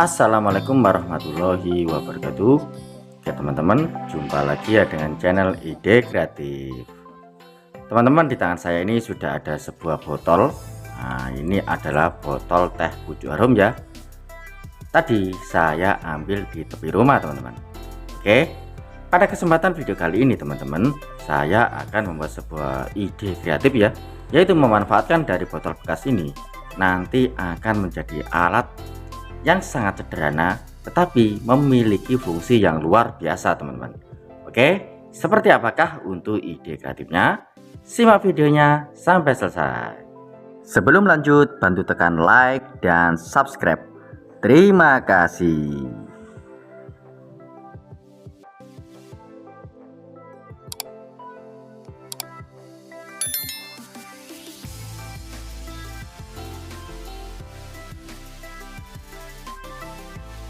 Assalamualaikum warahmatullahi wabarakatuh. Oke teman-teman, jumpa lagi ya dengan channel Ide Kreatif. Teman-teman, di tangan saya ini sudah ada sebuah botol. Nah, ini adalah botol teh pucuk harum ya. Tadi saya ambil di tepi rumah teman-teman. Oke, pada kesempatan video kali ini teman-teman, saya akan membuat sebuah ide kreatif ya, yaitu memanfaatkan dari botol bekas ini nanti akan menjadi alat yang sangat sederhana tetapi memiliki fungsi yang luar biasa teman-teman. Oke, seperti apakah untuk ide kreatifnya? Simak videonya sampai selesai. Sebelum lanjut, bantu tekan like dan subscribe. Terima kasih.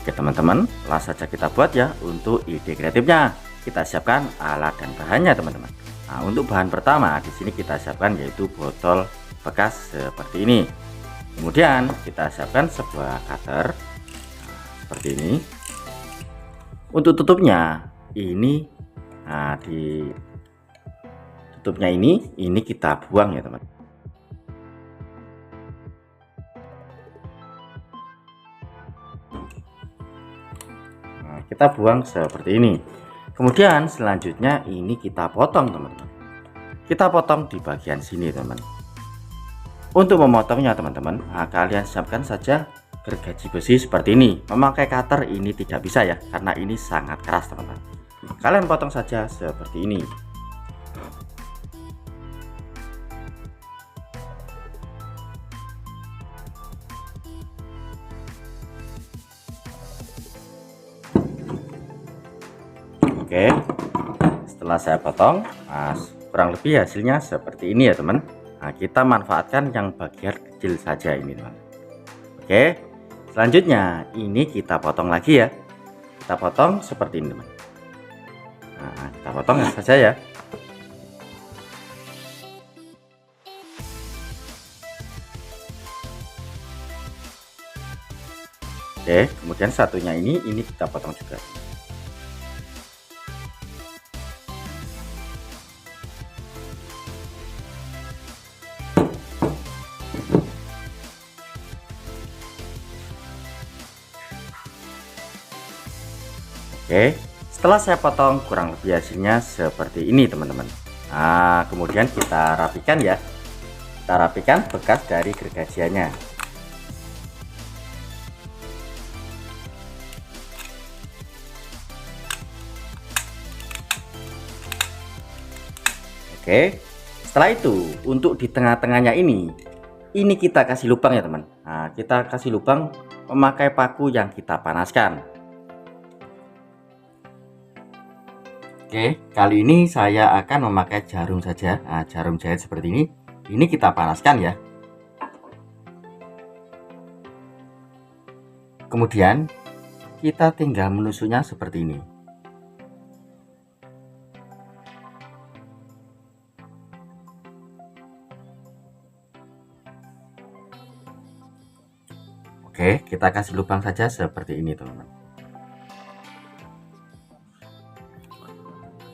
Oke teman-teman, langsung saja kita buat ya untuk ide kreatifnya. Kita siapkan alat dan bahannya teman-teman. Nah, untuk bahan pertama di sini kita siapkan yaitu botol bekas seperti ini. Kemudian kita siapkan sebuah cutter seperti ini. Untuk tutupnya ini, nah di tutupnya ini kita buang ya teman. Kita buang seperti ini. Kemudian selanjutnya ini kita potong teman-teman. Kita potong di bagian sini teman. Untuk memotongnya teman-teman, nah, kalian siapkan saja gergaji besi seperti ini. Memakai cutter ini tidak bisa ya, karena ini sangat keras teman-teman. Kalian potong saja seperti ini. Oke, setelah saya potong, nah, kurang lebih hasilnya seperti ini ya teman. Nah, kita manfaatkan yang bagian kecil saja ini teman. Oke, selanjutnya ini kita potong lagi ya. Kita potong seperti ini teman. Nah, kita potong saja ya. Oke, kemudian satunya ini kita potong juga. Oke, setelah saya potong kurang lebih hasilnya seperti ini teman-teman. Nah, kemudian kita rapikan ya. Kita rapikan bekas dari gergajiannya. Oke, setelah itu untuk di tengah-tengahnya ini kita kasih lubang ya teman. Nah, kita kasih lubang memakai paku yang kita panaskan. Oke, kali ini saya akan memakai jarum saja. Nah, jarum jahit seperti ini. Ini kita panaskan ya. Kemudian kita tinggal menusuknya seperti ini. Oke, kita kasih lubang saja seperti ini teman-teman.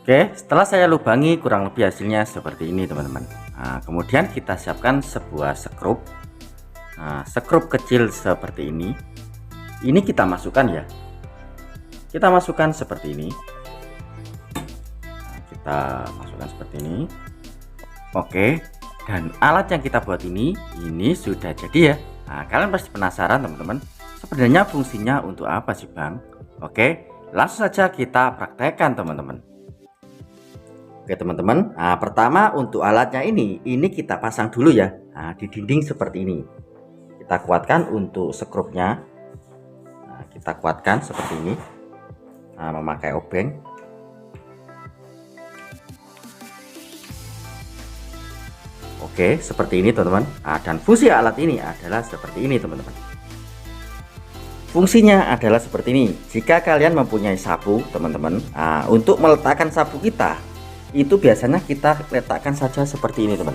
Oke, setelah saya lubangi kurang lebih hasilnya seperti ini teman-teman. Nah, kemudian kita siapkan sebuah skrup. Nah, skrup kecil seperti ini. Ini kita masukkan ya. Kita masukkan seperti ini. Nah, kita masukkan seperti ini. Oke, dan alat yang kita buat ini sudah jadi ya. Nah, kalian pasti penasaran teman-teman. Sebenarnya fungsinya untuk apa sih Bang? Oke, langsung saja kita praktekkan teman-teman. Oke teman-teman, nah, pertama untuk alatnya ini kita pasang dulu ya. Nah, di dinding seperti ini. Kita kuatkan untuk skrupnya. Nah, kita kuatkan seperti ini. Nah, memakai obeng. Oke, seperti ini teman-teman. Nah, dan fungsi alat ini adalah seperti ini teman-teman. Fungsinya adalah seperti ini. Jika kalian mempunyai sapu teman-teman, nah, untuk meletakkan sapu kita itu biasanya kita letakkan saja seperti ini teman.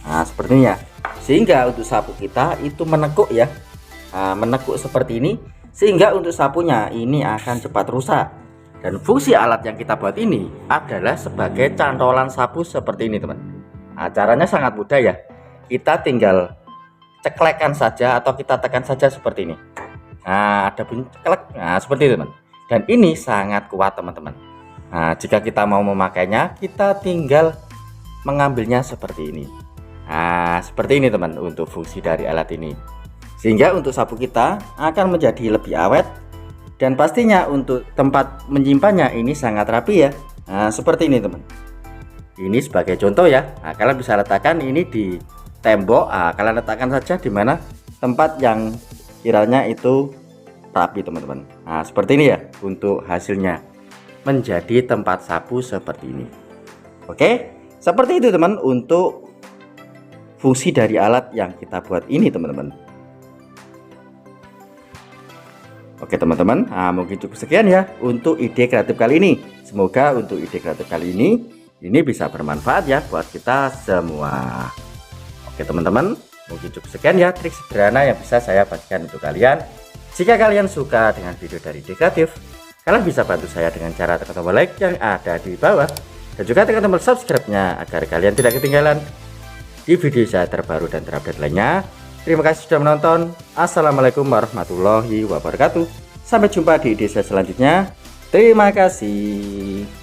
Nah, seperti ini ya, sehingga untuk sapu kita itu menekuk ya. Nah, menekuk seperti ini sehingga untuk sapunya ini akan cepat rusak. Dan fungsi alat yang kita buat ini adalah sebagai cantolan sapu seperti ini teman. Nah, caranya sangat mudah ya, kita tinggal ceklekan saja atau kita tekan saja seperti ini. Nah, ada bunyi ceklek, nah seperti itu teman. Dan ini sangat kuat teman-teman. Nah, jika kita mau memakainya, kita tinggal mengambilnya seperti ini. Nah, seperti ini teman untuk fungsi dari alat ini, sehingga untuk sapu kita akan menjadi lebih awet. Dan pastinya untuk tempat menyimpannya ini sangat rapi ya. Nah, seperti ini teman. Ini sebagai contoh ya. Nah, kalian bisa letakkan ini di tembok. Nah, kalian letakkan saja di mana tempat yang kiranya itu rapi teman-teman. Nah, seperti ini ya untuk hasilnya menjadi tempat sapu seperti ini. Oke, seperti itu teman untuk fungsi dari alat yang kita buat ini teman-teman. Oke teman-teman, nah, mungkin cukup sekian ya untuk ide kreatif kali ini. Semoga untuk ide kreatif kali ini bisa bermanfaat ya buat kita semua. Oke teman-teman, mungkin cukup sekian ya trik sederhana yang bisa saya bagikan untuk kalian. Jika kalian suka dengan video dari ide kreatif, kalian bisa bantu saya dengan cara tekan tombol like yang ada di bawah, dan juga tekan tombol subscribe-nya agar kalian tidak ketinggalan di video saya terbaru dan terupdate lainnya. Terima kasih sudah menonton. Assalamualaikum warahmatullahi wabarakatuh. Sampai jumpa di ide saya selanjutnya. Terima kasih.